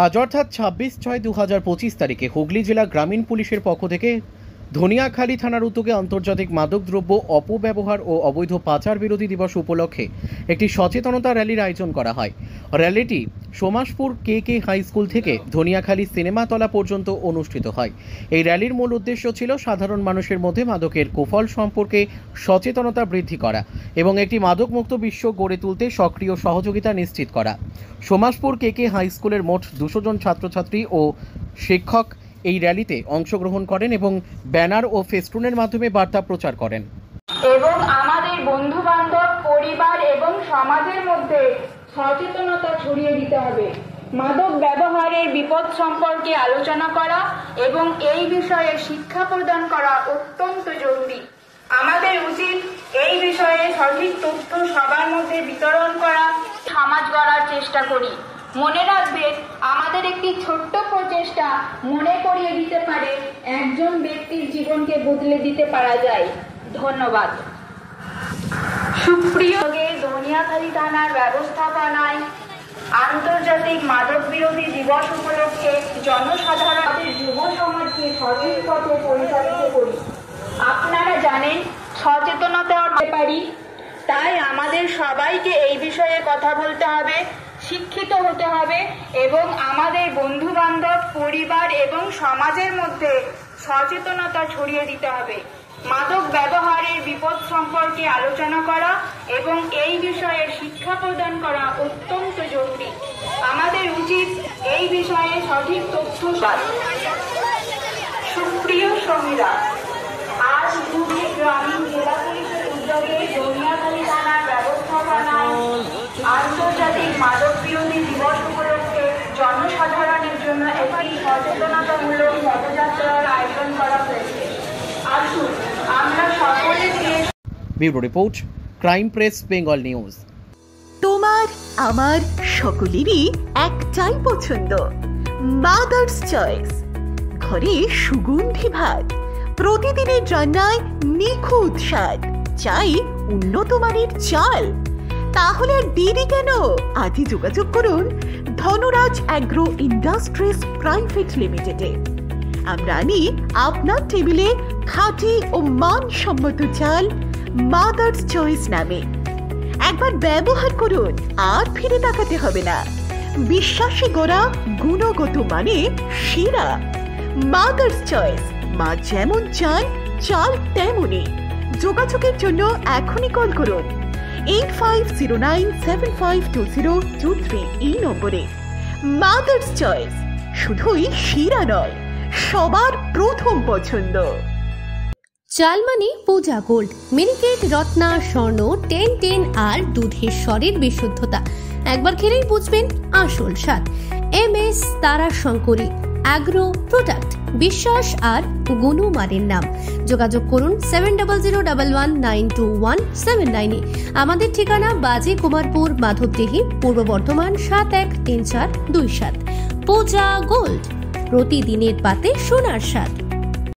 আজ অর্থাৎ 26/6/2025 তারিখে হুগলি জেলা গ্রামীণ পুলিশের পক্ষ থেকে ধনিয়াখালী থানার উদ্যোগে আন্তর্জাতিক মাদকদ্রব্য অপব্যবহার ও অবৈধ পাচার বিরোধী দিবস উপলক্ষে একটি সচেতনতা র্যালির আয়োজন করা হয়। র্যালিটি সোমাসপুর কে হাই স্কুল থেকে ধনিয়াখালী সিনেমাতলা পর্যন্ত অনুষ্ঠিত হয়। এই র্যালির মূল উদ্দেশ্য ছিল সাধারণ মানুষের মধ্যে মাদকের কুফল সম্পর্কে সচেতনতা বৃদ্ধি করা এবং একটি মাদকমুক্ত বিশ্ব গড়ে তুলতে সক্রিয় সহযোগিতা নিশ্চিত করা। সোমাসপুর কে হাই স্কুলের মোট 200 জন ছাত্রছাত্রী ও শিক্ষক এই র্যালিতে অংশগ্রহণ করেন এবং ব্যানার ও ফেস্টুনের মাধ্যমে বার্তা প্রচার করেন। এবং আমাদের বন্ধু বান্ধব, পরিবার এবং সমাজের মধ্যে সচেতনতা ছড়িয়ে দিতে হবে। মাদক ব্যবহারের বিপদ সম্পর্কে আলোচনা করা এবং এই বিষয়ে শিক্ষা প্রদান করা অত্যন্ত জরুরি। আমাদের উচিত এই বিষয়ে সঠিক তথ্য সবার মধ্যে বিতরণ করা, সমাজ গড়ার চেষ্টা করি। মনে রাখবেন, আমাদের একটি ছোট্ট প্রচেষ্টা মনে করিয়ে দিতে পারে একজন ব্যক্তির জীবনকে বদলে দিতে পারা যায়। ধন্যবাদ। সুপ্রিয় ধনিয়াখালী থানার ব্যবস্থাপনায় আন্তর্জাতিক মাদক বিরোধী দিবস উপলক্ষে জনসাধারণের যুব সমাজকে সঠিক পথে পরিচালিত করি। আপনারা জানেন, সচেতনতা পারি, তাই আমাদের সবাইকে এই বিষয়ে কথা বলতে হবে, শিক্ষিত হতে হবে এবং আমাদের বন্ধু বান্ধব, পরিবার এবং সমাজের মধ্যে সচেতনতা ছড়িয়ে দিতে হবে। মাদক ব্যবহারের বিপদ সম্পর্কে আলোচনা করা এবং এই বিষয়ে শিক্ষা প্রদান করা অত্যন্ত জরুরি। আমাদের উচিত এই বিষয়ে সঠিক তথ্য। সুপ্রিয় সঙ্গীরা, আজ হুগলি গ্রামীণ জেলা পুলিশের উদ্যোগে ধনিয়াখালী থানার ব্যবস্থাপনায় আন্তর্জাতিক মাদক বিরোধী দিবস উপলক্ষে জনসাধারণের জন্য একটি সচেতনতামূলক পদযাত্রার আয়োজন করা হয়েছে। আসুন আমরা সকলে bureau report, crime press, Bengal news. তোমার আমার সকলেরই একটাই পছন্দ, মাদার্স চয়েস। ঘরে সুগন্ধি ভাত, প্রতিদিনের রান্নায় নিখুঁত স্বাদ, চাই উন্নত মানের চাল। তাহলে আর দেরি কেন? আজই যোগাযোগ করুন ধনরাজ অ্যাগ্রো ইন্ডাস্ট্রিজ প্রাইভেট লিমিটেডে। আমরা আনি আপনার টেবিলে খাঁটি ও মানসম্মত চাল মাদার্স চয়েস নামে। একবার ব্যবহার করুন, আর ফিরে তাকাতে হবে না। বিশ্বাসে গড়া গুণগত মানে সেরা মাদার্স চয়েস। মা যেমন চান, চাল তেমনই। যোগাযোগের জন্য এখনই কল করুন 8509752023 এই নম্বরে। মাদার্স চয়েস শুধুই সেরা নয়, সবার প্রথম পছন্দ। চালমানি পূজা গোল্ড, মিনিকেট, রত্না, স্বর্ণ 10 আর দুধের স্বরের বিশুদ্ধতা। একবার খেলেই বুঝবেন আসল স্বাদ। MS তারা শঙ্করী অ্যাগ্রো প্রোডাক্ট, বিশ্বাস আর গুণমানের নাম। যোগাযোগ করুন 7001192179। আমাদের ঠিকানা বাজে কুমারপুর, মাধবদেহি, পূর্ব বর্ধমান 713427। পূজা গোল্ড, প্রতিদিনের পাতে সোনার স্বাদ।